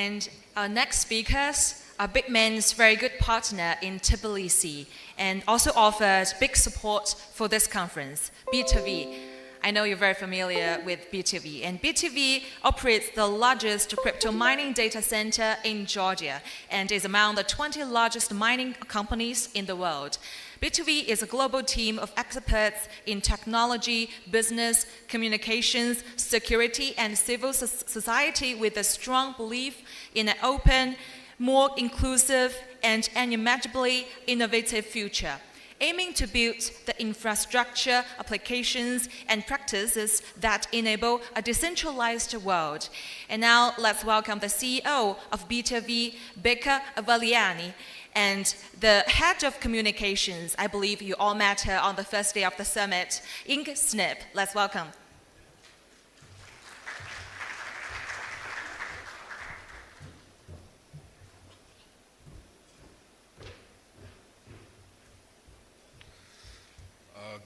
And our next speakers are Bitmain's very good partner in Tbilisi and also offered big support for this conference, Birtvi. I know you're very familiar with Birtvi, and Birtvi operates the largest crypto mining data center in Georgia and is among the 20 largest mining companies in the world. Birtvi is a global team of experts in technology, business, communications, security, and civil society with a strong belief in an open, more inclusive, and unimaginably innovative future, aiming to build the infrastructure, applications, and practices that enable a decentralized world. And now let's welcome the CEO of Birtvi, Beqa Avaliani, and the head of communications. I believe you all met her on the first day of the summit, Ink Snip. Let's welcome.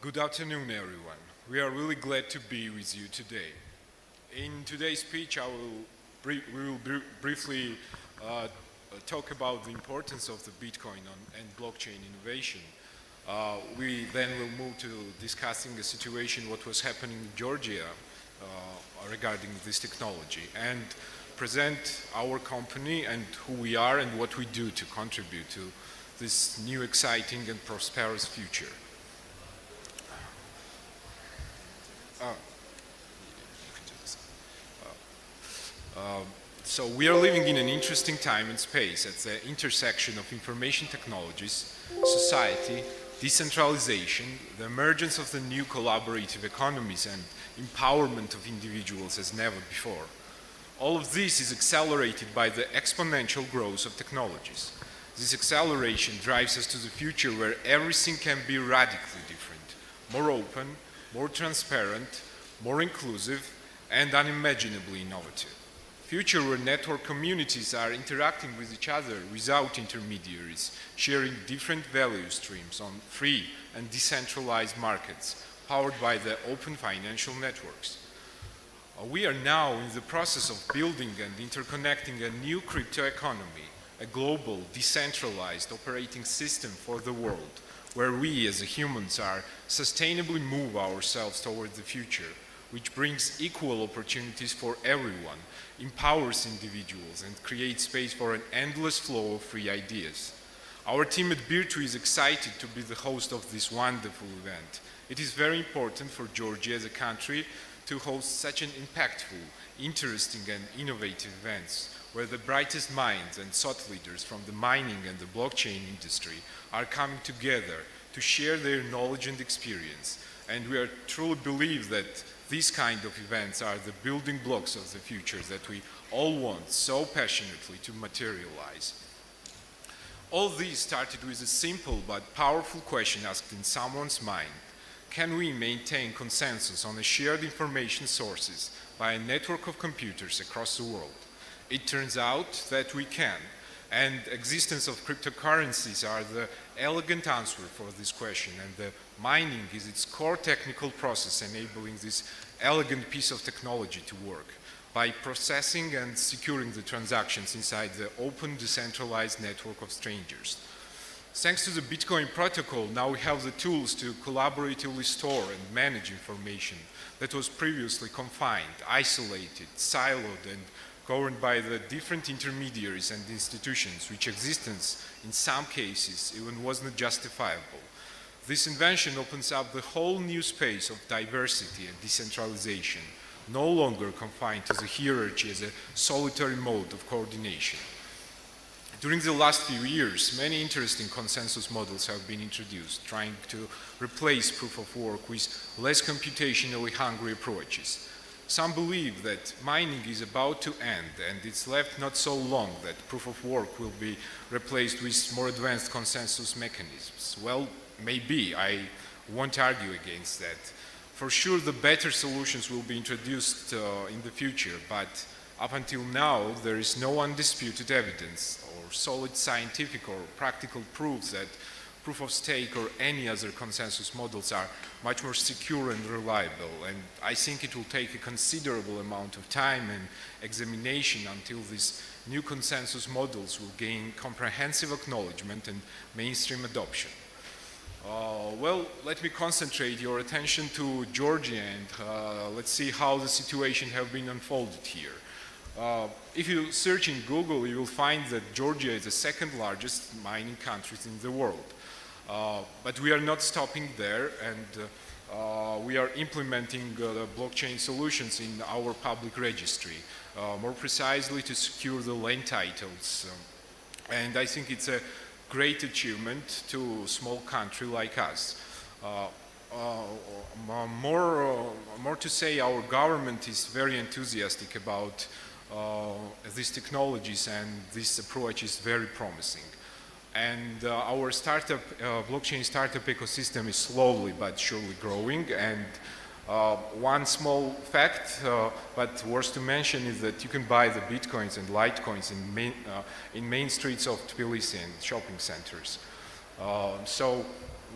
Good afternoon, everyone. We are really glad to be with you today. In today's speech, we will briefly talk about the importance of the Bitcoin and blockchain innovation. We then will move to discussing the situation, what was happening in Georgia regarding this technology, and present our company and who we are and what we do to contribute to this new, exciting, and prosperous future. So we are living in an interesting time and space at the intersection of information technologies, society, decentralization, the emergence of the new collaborative economies, and empowerment of individuals as never before. All of this is accelerated by the exponential growth of technologies. This acceleration drives us to the future where everything can be radically different, more open, more transparent, more inclusive, and unimaginably innovative. Future where network communities are interacting with each other without intermediaries, sharing different value streams on free and decentralized markets, powered by the open financial networks. We are now in the process of building and interconnecting a new crypto economy, a global, decentralized operating system for the world, where we as humans are sustainably move ourselves toward the future, which brings equal opportunities for everyone, empowers individuals, and creates space for an endless flow of free ideas. Our team at Birtvi is excited to be the host of this wonderful event. It is very important for Georgia as a country to host such an impactful, interesting, and innovative events where the brightest minds and thought leaders from the mining and the blockchain industry are coming together to share their knowledge and experience. And we truly believe that these kind of events are the building blocks of the future that we all want so passionately to materialize. All this started with a simple but powerful question asked in someone's mind. Can we maintain consensus on the shared information sources by a network of computers across the world? It turns out that we can, and existence of cryptocurrencies are the elegant answer for this question, and the mining is its core technical process enabling this elegant piece of technology to work by processing and securing the transactions inside the open decentralized network of strangers. Thanks to the Bitcoin protocol, now we have the tools to collaboratively store and manage information that was previously confined, isolated, siloed, and governed by the different intermediaries and institutions, which existence in some cases even wasn't justifiable. This invention opens up the whole new space of diversity and decentralization, no longer confined to the hierarchy as a solitary mode of coordination. During the last few years, many interesting consensus models have been introduced, trying to replace proof of work with less computationally hungry approaches. Some believe that mining is about to end and it's left not so long that proof of work will be replaced with more advanced consensus mechanisms. Well, maybe. I won't argue against that. For sure, the better solutions will be introduced in the future, but up until now, there is no undisputed evidence or solid scientific or practical proofs that proof of stake or any other consensus models are much more secure and reliable, and I think it will take a considerable amount of time and examination until these new consensus models will gain comprehensive acknowledgement and mainstream adoption. Well, let me concentrate your attention to Georgia and let's see how the situation has been unfolded here. If you search in Google, you will find that Georgia is the second largest mining country in the world. But we are not stopping there, and we are implementing the blockchain solutions in our public registry, more precisely to secure the land titles. And I think it's a great achievement to a small country like us. More to say, our government is very enthusiastic about these technologies, and this approach is very promising. And our startup, blockchain startup ecosystem is slowly but surely growing. And one small fact, but worth to mention, is that you can buy the bitcoins and litecoins in main streets of Tbilisi and shopping centers.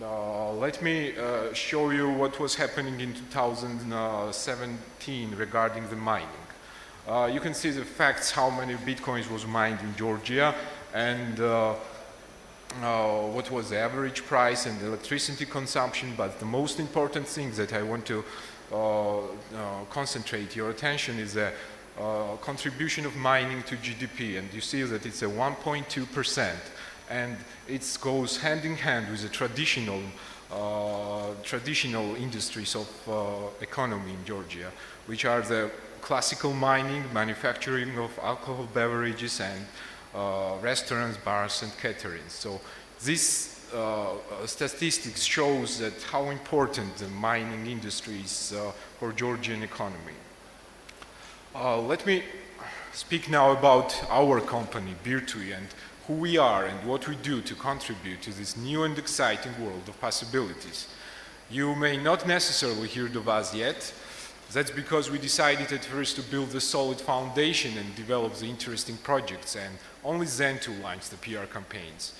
Let me show you what was happening in 2017 regarding the mining. You can see the facts, how many bitcoins was mined in Georgia, and what was the average price and electricity consumption. But the most important thing that I want to concentrate your attention is the contribution of mining to GDP, and you see that it's a 1.2%, and it goes hand in hand with the traditional industries of economy in Georgia, which are the classical mining, manufacturing of alcohol beverages, and restaurants, bars, and catering. So this statistics shows that how important the mining industry is for Georgian economy. Let me speak now about our company, Birtvi, and who we are and what we do to contribute to this new and exciting world of possibilities. You may not necessarily heard of us yet. That's because we decided at first to build a solid foundation and develop the interesting projects, and only then to launch the PR campaigns.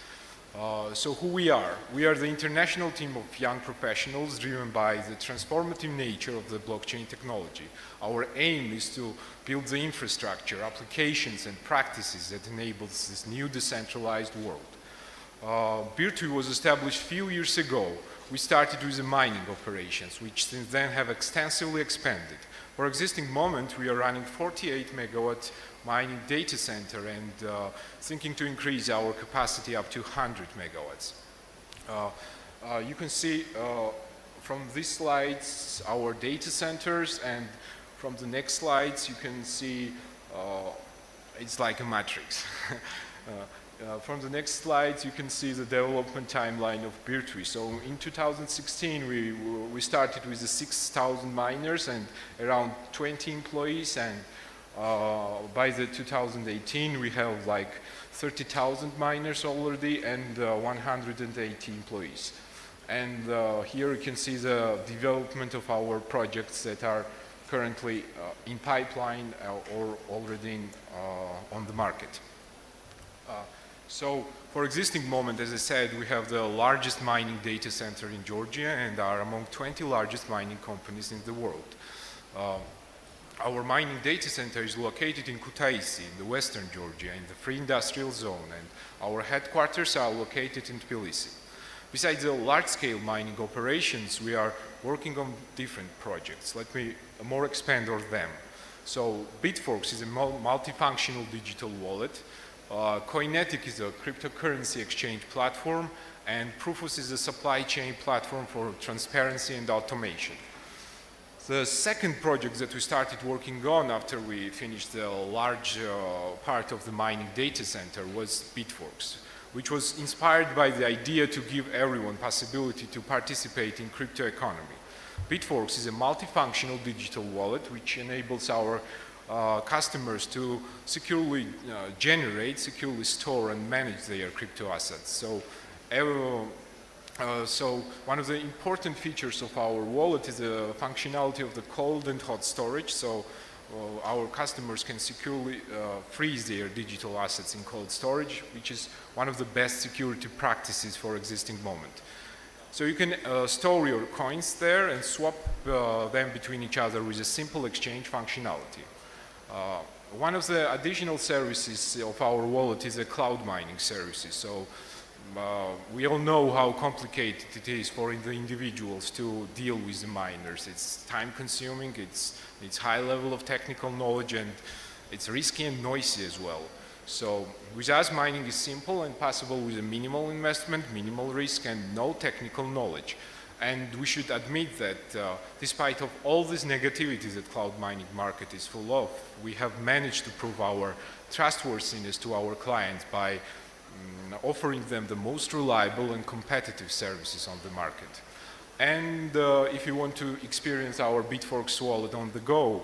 So who we are? We are the international team of young professionals driven by the transformative nature of the blockchain technology. Our aim is to build the infrastructure, applications, and practices that enables this new decentralized world. Birtvi was established a few years ago. We started with the mining operations, which since then have extensively expanded. For existing moment, we are running 48 megawatt mining data center and thinking to increase our capacity up to 100 megawatts. You can see from these slides our data centers, and from the next slides you can see it's like a matrix. From the next slides, you can see the development timeline of Birtvi. So in 2016, we started with the 6,000 miners and around 20 employees, and by the 2018, we have like 30,000 miners already and 180 employees. And here you can see the development of our projects that are currently in pipeline or already on the market. So for existing moment, as I said, we have the largest mining data center in Georgia and are among 20 largest mining companies in the world. Our mining data center is located in Kutaisi in the western Georgia in the free industrial zone, and our headquarters are located in Tbilisi. Besides the large-scale mining operations, we are working on different projects. Let me more expand on them. So Bitforks is a multifunctional digital wallet. Coinetic is a cryptocurrency exchange platform, and Prosperous is a supply chain platform for transparency and automation. The second project that we started working on after we finished the large part of the mining data center was Bitforks, which was inspired by the idea to give everyone possibility to participate in crypto economy. Bitforks is a multifunctional digital wallet which enables our customers to securely generate, securely store, and manage their crypto assets. So one of the important features of our wallet is the functionality of the cold and hot storage. So our customers can securely freeze their digital assets in cold storage, which is one of the best security practices for existing moment. So you can store your coins there and swap them between each other with a simple exchange functionality. one of the additional services of our wallet is a cloud mining services. So we all know how complicated it is for the individuals to deal with the miners. It's time consuming, it's high level of technical knowledge, and it's risky and noisy as well. So with us, mining is simple and possible with a minimal investment, minimal risk, and no technical knowledge. And we should admit that despite of all this negativity that cloud mining market is full of, we have managed to prove our trustworthiness to our clients by offering them the most reliable and competitive services on the market. And if you want to experience our Bitforks wallet on the go,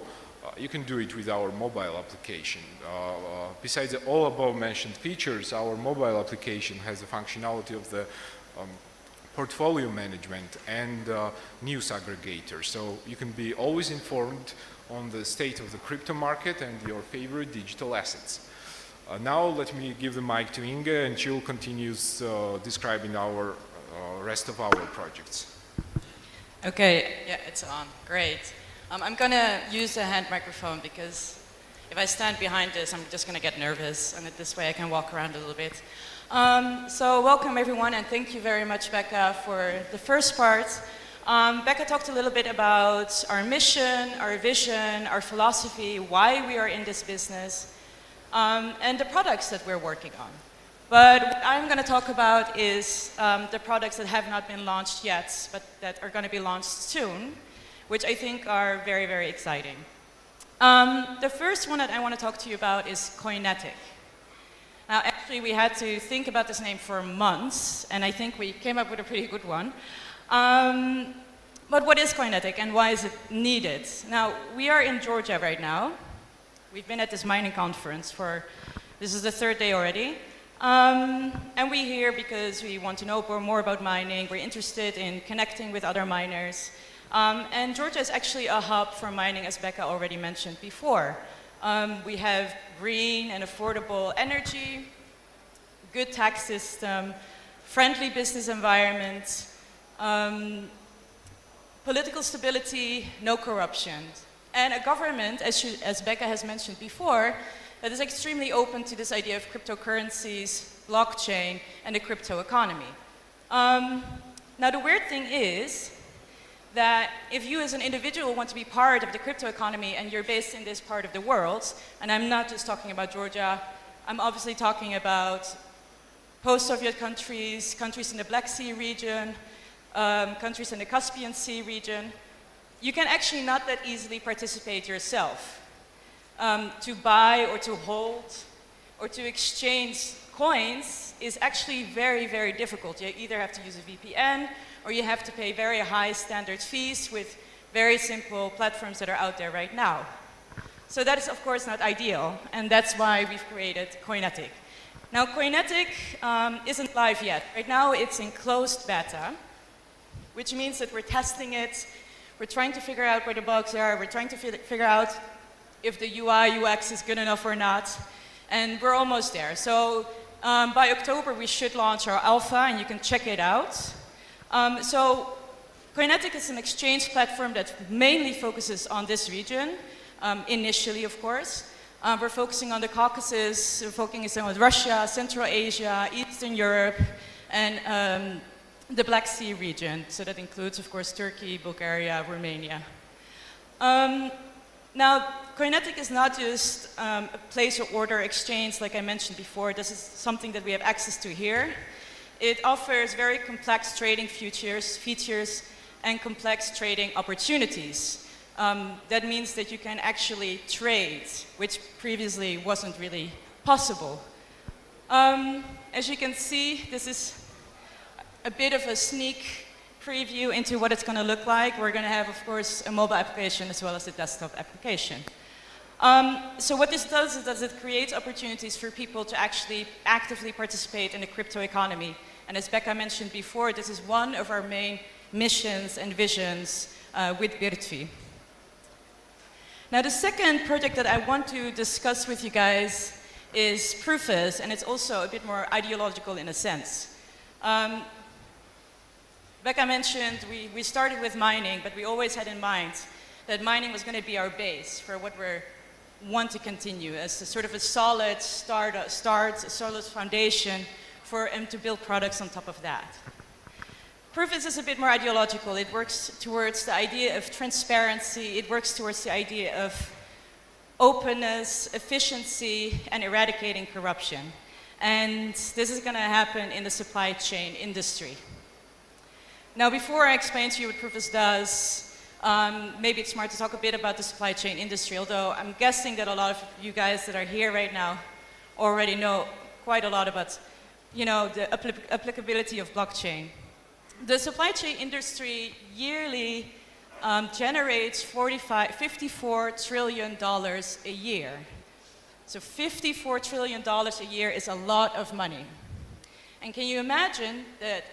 you can do it with our mobile application. Besides all above mentioned features, our mobile application has the functionality of the portfolio management and news aggregator. So you can be always informed on the state of the crypto market and your favorite digital assets. Now let me give the mic to Inga, and she'll continue describing our rest of our projects. Okay, yeah, it's on. Great. I'm going to use a hand microphone because if I stand behind this, I'm just going to get nervous, and this way I can walk around a little bit. So welcome everyone, and thank you very much, Beqa, for the first part. Beqa talked a little bit about our mission, our vision, our philosophy, why we are in this business, and the products that we're working on. But what I'm going to talk about is the products that have not been launched yet, but that are going to be launched soon, which I think are very, very exciting. The first one that I want to talk to you about is Coinetic. Now, actually, we had to think about this name for months, and I think we came up with a pretty good one. But what is Coinetic, and why is it needed? Now, we are in Georgia right now. We've been at this mining conference this is the third day already. And we're here because we want to know more about mining. We're interested in connecting with other miners. And Georgia is actually a hub for mining, as Beqa already mentioned before. We have green and affordable energy, good tax system, friendly business environment, political stability, no corruption, and a government, as Beqa has mentioned before, that is extremely open to this idea of cryptocurrencies, blockchain, and the crypto economy. Now, the weird thing is that if you as an individual want to be part of the crypto economy and you're based in this part of the world, and I'm not just talking about Georgia, I'm obviously talking about post-Soviet countries, countries in the Black Sea region, countries in the Caspian Sea region, you can actually not that easily participate yourself. To buy or to hold or to exchange coins is actually very, very difficult. You either have to use a VPN or you have to pay very high standard fees with very simple platforms that are out there right now. So that is, of course, not ideal, and that's why we've created Coinetic. Now, Coinetic isn't live yet. Right now, it's in closed beta, which means that we're testing it. We're trying to figure out where the bugs are. We're trying to figure out if the UI, UX is good enough or not. And we're almost there. So by October, we should launch our alpha, and you can check it out. So Coinetic is an exchange platform that mainly focuses on this region, initially, of course. We're focusing on the Caucasus, we're focusing on Russia, Central Asia, Eastern Europe, and the Black Sea region. So that includes, of course, Turkey, Bulgaria, Romania. Now, Coinetic is not just a place or order exchange, like I mentioned before. This is something that we have access to here. It offers very complex trading features and complex trading opportunities. That means that you can actually trade, which previously wasn't really possible. As you can see, this is a bit of a sneak preview into what it's going to look like. We're going to have, of course, a mobile application as well as a desktop application. So what this does is that it creates opportunities for people to actually actively participate in the crypto economy. And as Beqa mentioned before, this is one of our main missions and visions with Birtvi. Now, the second project that I want to discuss with you guys is Prosperous, and it's also a bit more ideological in a sense. Beqa mentioned we started with mining, but we always had in mind that mining was going to be our base for what we're want to continue as a sort of a solid a solid foundation for them to build products on top of that. Prosperous is a bit more ideological. It works towards the idea of transparency. It works towards the idea of openness, efficiency, and eradicating corruption. And this is going to happen in the supply chain industry. Now, before I explain to you what Prosperous does, maybe it's smart to talk a bit about the supply chain industry, although I'm guessing that a lot of you guys that are here right now already know quite a lot about, the applicability of blockchain. The supply chain industry yearly generates $54 trillion a year. So $54 trillion a year is a lot of money. And can you imagine that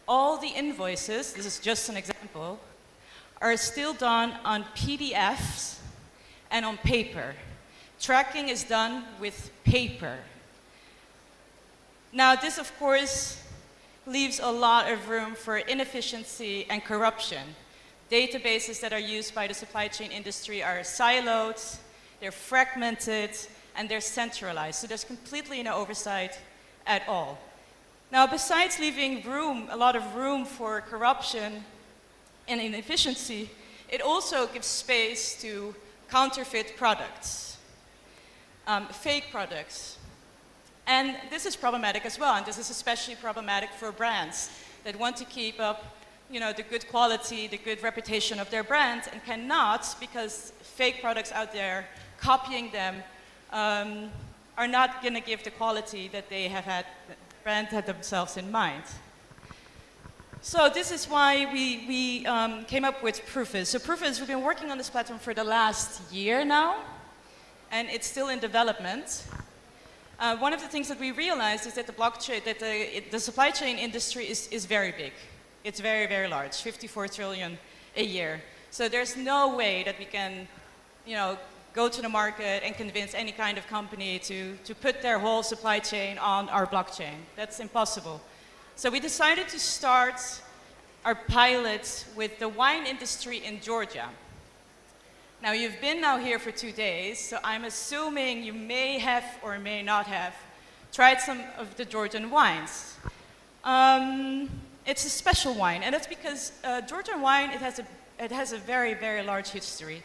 all the invoices, this is just an example, are still done on PDFs and on paper. Tracking is done with paper. Now, this, of course, leaves a lot of room for inefficiency and corruption. Databases that are used by the supply chain industry are siloed, they're fragmented, and they're centralized. So there's completely no oversight at all. Now, besides leaving a lot of room for corruption and inefficiency, it also gives space to counterfeit products, fake products. And this is problematic as well, and this is especially problematic for brands that want to keep up the good quality, the good reputation of their brand, and cannot because fake products out there, copying them, are not going to give the quality that they have had, the brand had themselves in mind. So this is why we came up with Prosperous. So Prosperous, we've been working on this platform for the last year now, and it's still in development. One of the things that we realized is that the supply chain industry is very big. It's very, very large, 54 trillion a year. So there's no way that we can, go to the market and convince any kind of company to put their whole supply chain on our blockchain. That's impossible. So we decided to start our pilot with the wine industry in Georgia. Now, you've been now here for 2 days, so I'm assuming you may have or may not have tried some of the Georgian wines. It's a special wine, and that's because Georgian wine, it has a very, very large history.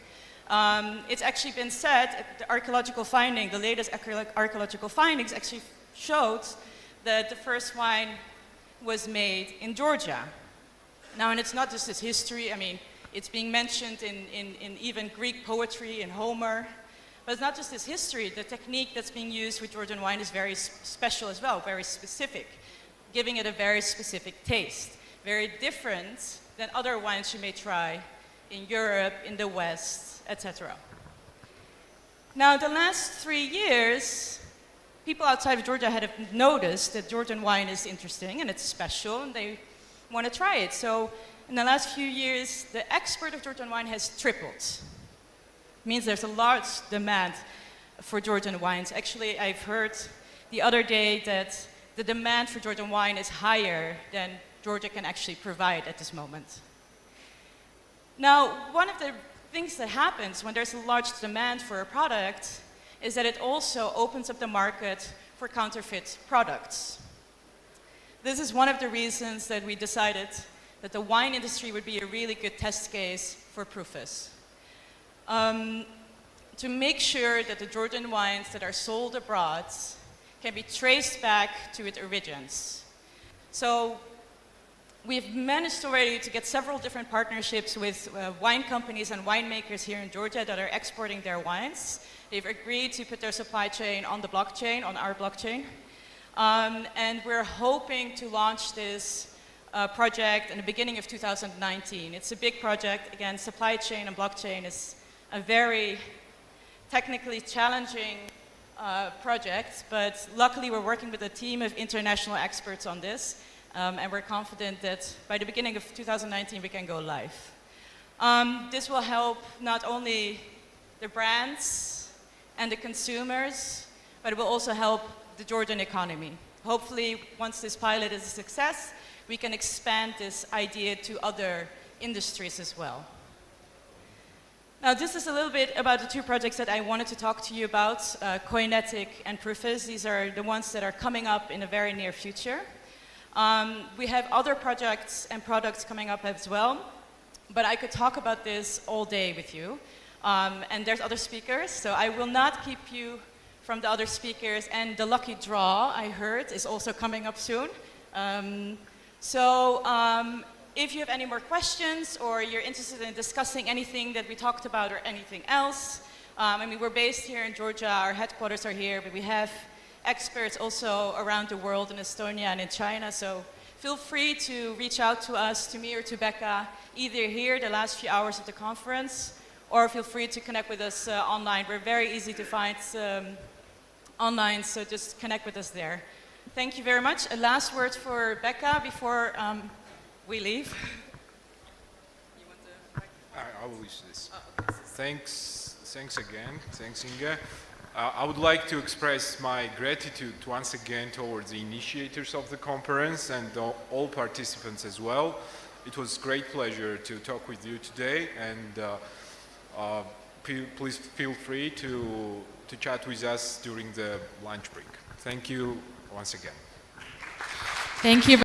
It's actually been said, the archaeological finding, the latest archaeological findings actually showed that the first wine was made in Georgia. Now, and it's not just this history, it's being mentioned in even Greek poetry, in Homer. But it's not just this history, the technique that's being used with Georgian wine is very special as well, very specific, giving it a very specific taste, very different than other wines you may try in Europe, in the West, etc. Now, the last 3 years, people outside of Georgia had noticed that Georgian wine is interesting and it's special, and they want to try it. So in the last few years, the export of Georgian wine has tripled. It means there's a large demand for Georgian wines. Actually, I've heard the other day that the demand for Georgian wine is higher than Georgia can actually provide at this moment. Now, one of the things that happens when there's a large demand for a product is that it also opens up the market for counterfeit products. This is one of the reasons that we decided that the wine industry would be a really good test case for Prosperous. To make sure that the Georgian wines that are sold abroad can be traced back to its origins. So we've managed already to get several different partnerships with wine companies and winemakers here in Georgia that are exporting their wines. They've agreed to put their supply chain on the blockchain, on our blockchain. And we're hoping to launch this project in the beginning of 2019. It's a big project. Again, supply chain and blockchain is a very technically challenging project, but luckily we're working with a team of international experts on this, and we're confident that by the beginning of 2019 we can go live. This will help not only the brands and the consumers, but it will also help the Georgian economy. Hopefully, once this pilot is a success, we can expand this idea to other industries as well. Now, this is a little bit about the two projects that I wanted to talk to you about, Koinetic and Prosperous. These are the ones that are coming up in the very near future. We have other projects and products coming up as well, but I could talk about this all day with you. And there's other speakers, so I will not keep you from the other speakers. And the lucky draw, I heard, is also coming up soon. If you have any more questions or you're interested in discussing anything that we talked about or anything else, we're based here in Georgia, our headquarters are here, but we have experts also around the world in Estonia and in China, so feel free to reach out to us, to me or to Beqa, either here the last few hours of the conference, or feel free to connect with us online. We're very easy to find online, so just connect with us there. Thank you very much. A last word for Beqa before we leave. I will use this. Thanks again. Thanks, Inga. I would like to express my gratitude once again towards the initiators of the conference and all participants as well. It was a great pleasure to talk with you today, and please feel free to chat with us during the lunch break. Thank you once again. Thank you.